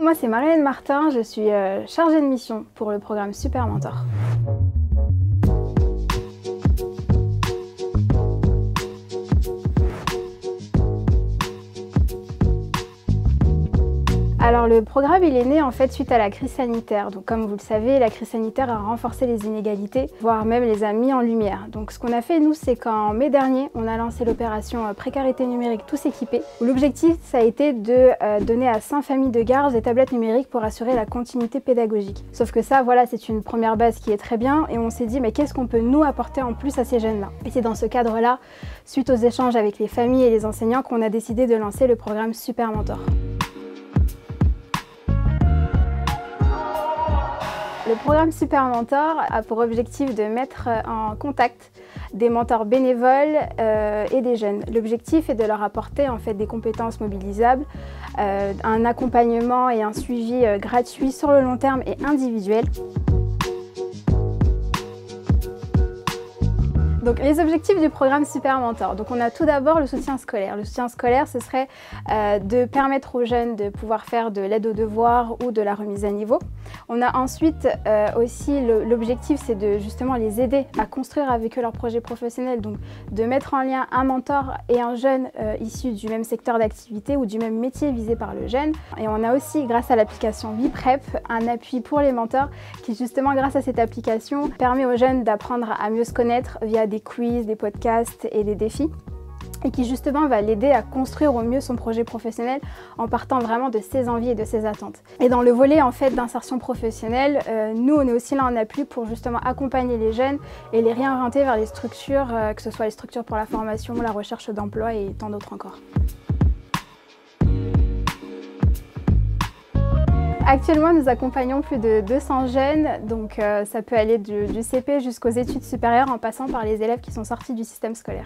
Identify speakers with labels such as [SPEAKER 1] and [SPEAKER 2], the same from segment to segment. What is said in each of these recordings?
[SPEAKER 1] Moi, c'est Marie-Hélène Martin, je suis chargée de mission pour le programme Super Mentor. Alors le programme il est né en fait suite à la crise sanitaire. Donc comme vous le savez, la crise sanitaire a renforcé les inégalités, voire même les a mis en lumière. Donc ce qu'on a fait nous, c'est qu'en mai dernier, on a lancé l'opération Précarité numérique tous équipés. L'objectif ça a été de donner à 5 familles de garges des tablettes numériques pour assurer la continuité pédagogique. Sauf que ça, voilà, c'est une première base qui est très bien et on s'est dit mais qu'est-ce qu'on peut nous apporter en plus à ces jeunes-là? Et c'est dans ce cadre-là, suite aux échanges avec les familles et les enseignants, qu'on a décidé de lancer le programme Super Mentor. Le programme Super Mentor a pour objectif de mettre en contact des mentors bénévoles et des jeunes. L'objectif est de leur apporter en fait des compétences mobilisables, un accompagnement et un suivi gratuit sur le long terme et individuel. Donc les objectifs du programme Super Mentor. Donc on a tout d'abord le soutien scolaire. Le soutien scolaire, ce serait de permettre aux jeunes de pouvoir faire de l'aide aux devoirs ou de la remise à niveau. On a ensuite aussi l'objectif, c'est de justement les aider à construire avec eux leur projet professionnel. Donc de mettre en lien un mentor et un jeune issu du même secteur d'activité ou du même métier visé par le jeune. Et on a aussi, grâce à l'application Biprep, un appui pour les mentors qui justement, grâce à cette application, permet aux jeunes d'apprendre à mieux se connaître via des quiz, des podcasts et des défis, et qui justement va l'aider à construire au mieux son projet professionnel en partant vraiment de ses envies et de ses attentes. Et dans le volet en fait d'insertion professionnelle, nous on est aussi là en appui pour justement accompagner les jeunes et les réorienter vers les structures, que ce soit les structures pour la formation, la recherche d'emploi et tant d'autres encore. Actuellement, nous accompagnons plus de 200 jeunes, donc ça peut aller du CP jusqu'aux études supérieures en passant par les élèves qui sont sortis du système scolaire.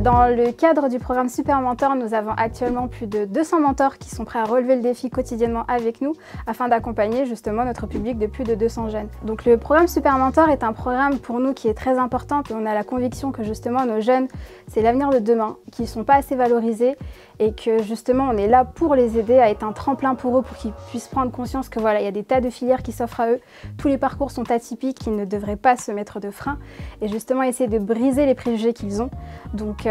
[SPEAKER 1] Dans le cadre du programme Super Mentor, nous avons actuellement plus de 200 mentors qui sont prêts à relever le défi quotidiennement avec nous afin d'accompagner justement notre public de plus de 200 jeunes. Donc le programme Super Mentor est un programme pour nous qui est très important et on a la conviction que justement nos jeunes, c'est l'avenir de demain, qu'ils ne sont pas assez valorisés et que justement on est là pour les aider à être un tremplin pour eux, pour qu'ils puissent prendre conscience que voilà, il y a des tas de filières qui s'offrent à eux, tous les parcours sont atypiques, ils ne devraient pas se mettre de frein et justement essayer de briser les préjugés qu'ils ont. Donc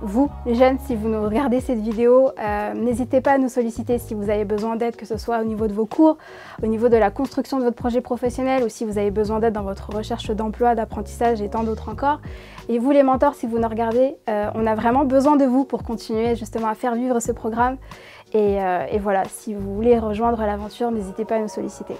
[SPEAKER 1] vous, les jeunes, si vous nous regardez cette vidéo, n'hésitez pas à nous solliciter si vous avez besoin d'aide, que ce soit au niveau de vos cours, au niveau de la construction de votre projet professionnel ou si vous avez besoin d'aide dans votre recherche d'emploi, d'apprentissage et tant d'autres encore. Et vous les mentors, si vous nous regardez, on a vraiment besoin de vous pour continuer justement à faire vivre ce programme. Et voilà, si vous voulez rejoindre l'aventure, n'hésitez pas à nous solliciter.